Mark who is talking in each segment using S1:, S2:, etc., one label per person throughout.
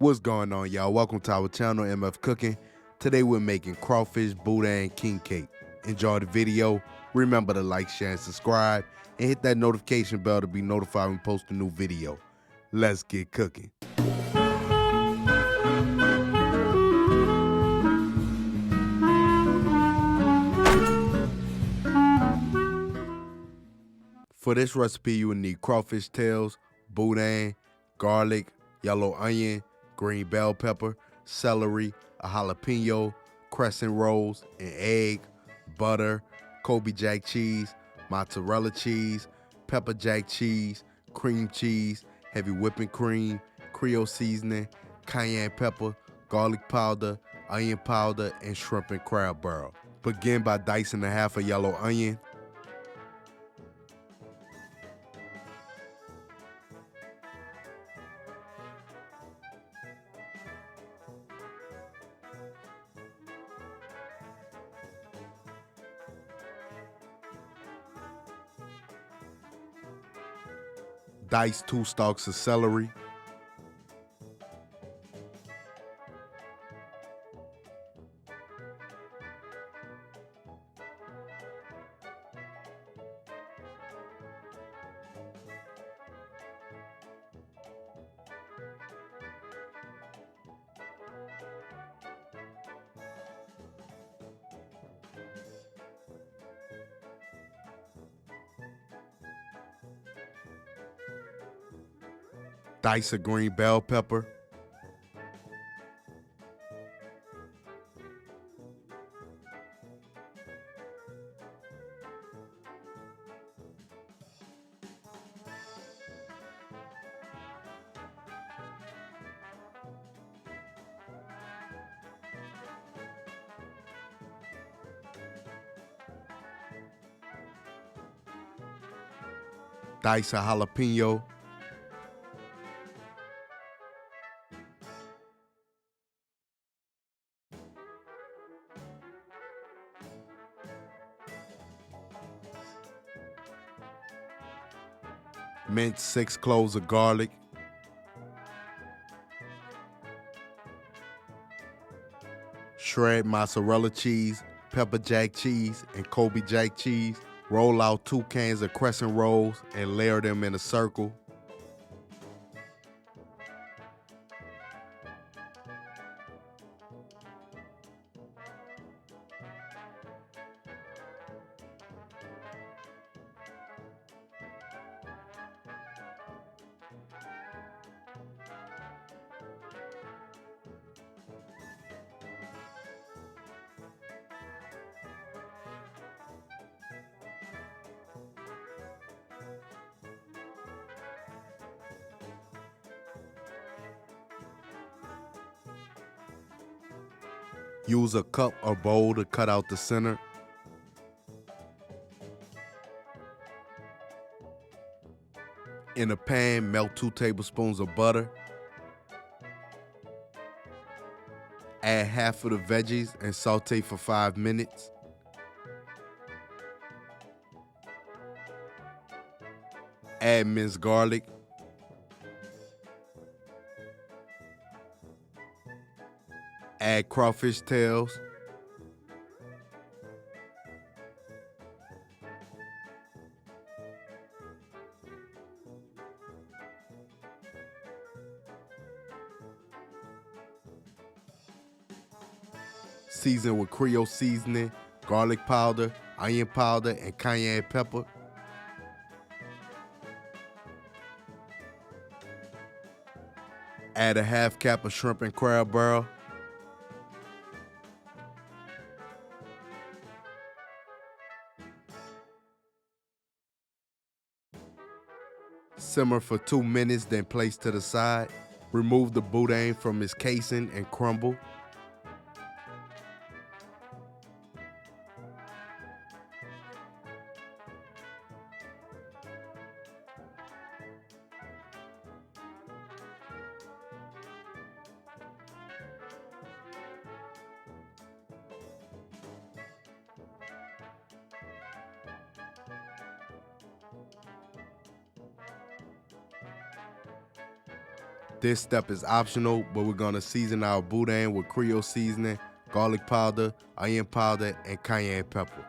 S1: What's going on, y'all? Welcome to our channel, MF Cooking. Today we're making crawfish boudin king cake. Enjoy the video. Remember to like, share, and subscribe, and hit that notification bell to be notified when we post a new video. Let's get cooking. For this recipe, you will need crawfish tails, boudin, garlic, yellow onion, green bell pepper, celery, a jalapeno, crescent rolls, an egg, butter, Kobe Jack cheese, mozzarella cheese, pepper jack cheese, cream cheese, heavy whipping cream, Creole seasoning, cayenne pepper, garlic powder, onion powder, and shrimp and crab barrel. Begin by dicing a half a yellow onion. Dice 2 stalks of celery. Dice a green bell pepper. Dice a jalapeno. Mince 6 cloves of garlic. Shred mozzarella cheese, pepper jack cheese, and Kobe Jack cheese. Roll out 2 cans of crescent rolls and layer them in a circle. Use a cup or bowl to cut out the center. In a pan, melt 2 tablespoons of butter. Add half of the veggies and saute for 5 minutes. Add minced garlic. Add crawfish tails. Season with Creole seasoning, garlic powder, onion powder, and cayenne pepper. Add a half cup of shrimp and crab barrel. Simmer for 2 minutes, then place to the side. Remove the boudin from its casing and crumble. This step is optional, but we're gonna season our boudin with Creole seasoning, garlic powder, onion powder, and cayenne pepper.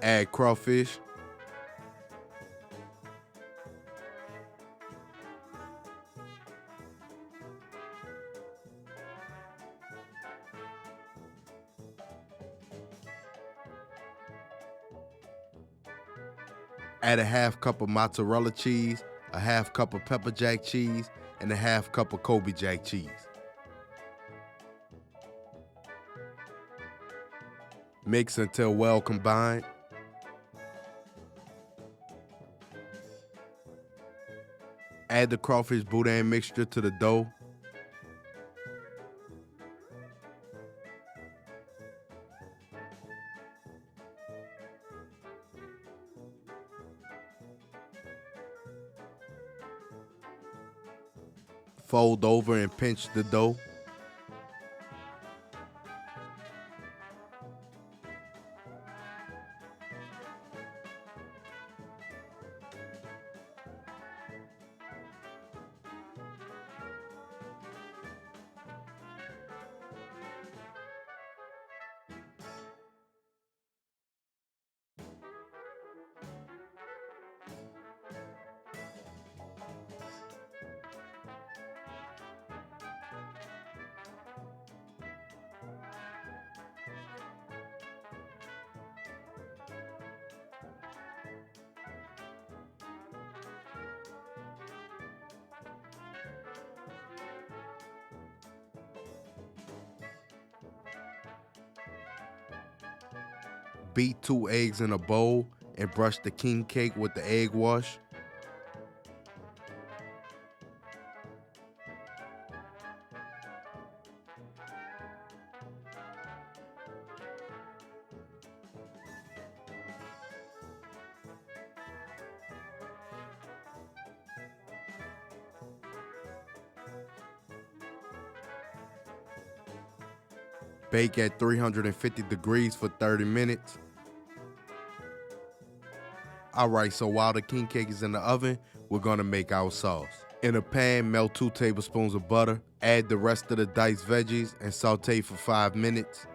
S1: Add crawfish, add a half cup of mozzarella cheese, a half cup of pepper jack cheese, and a half cup of Kobe jack cheese. Mix until well combined. Add the crawfish boudin mixture to the dough. Fold over and pinch the dough. Beat 2 eggs in a bowl and brush the king cake with the egg wash. Bake at 350 degrees for 30 minutes. Alright, so while the king cake is in the oven, we're gonna make our sauce. In a pan, melt 2 tablespoons of butter, add the rest of the diced veggies, and saute for 5 minutes.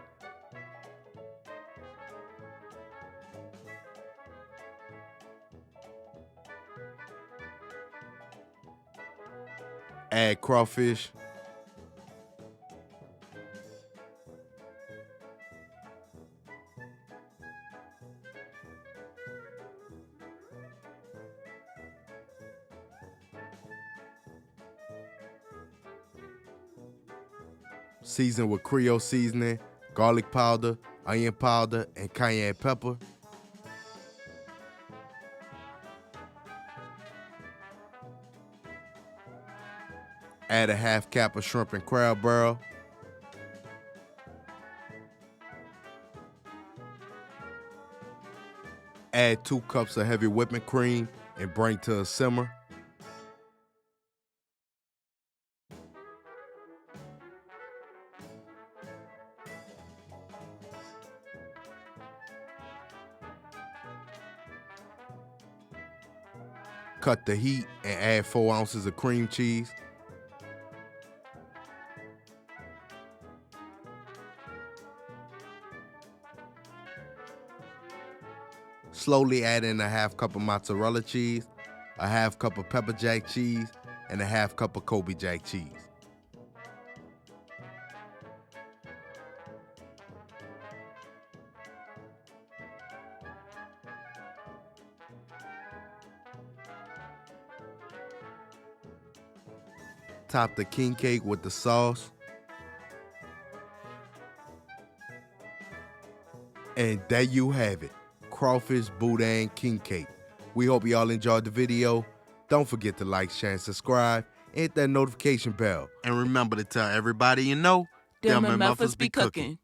S1: Add crawfish. Season with Creole seasoning, garlic powder, onion powder, and cayenne pepper. Add a half cup of shrimp and crab barrel. Add 2 cups of heavy whipping cream and bring to a simmer. Cut the heat and add 4 ounces of cream cheese. Slowly add in a half cup of mozzarella cheese, a half cup of pepper jack cheese, and a half cup of Kobe jack cheese. Top the king cake with the sauce. And there you have it, Crawfish Boudin king cake. We hope y'all enjoyed the video. Don't forget to like, share, and subscribe, and hit that notification bell. And remember to tell everybody you know,
S2: them and Memphis be cooking.